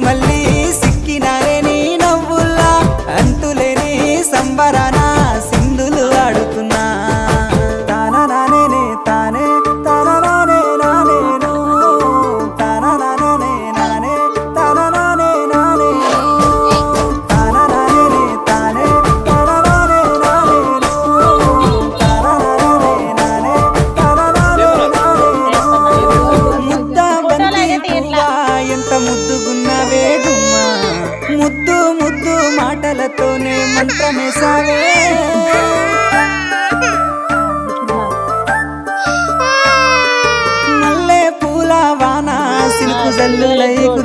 మళ్ళీ సిక్కినారే నీ నవ్వుల్లా అంతులేని సంబరాన సింధులు ఆడుతున్నా తానా నానే తానే తానా నానే నానేను తానా నానే నానే తానా నానే నానేను తానా నానే తానే తానా నానే నానేను తానా నానే నానే తానా నానే నానేను ముద్దా బంతి పువ్వా ఎంత ముద్దుగున్నావే గుమ్మా ముద్దు ముద్దు మాటలతోనే మంత్రమేసావే మల్లె పూల వాన సిలుకు జల్లులై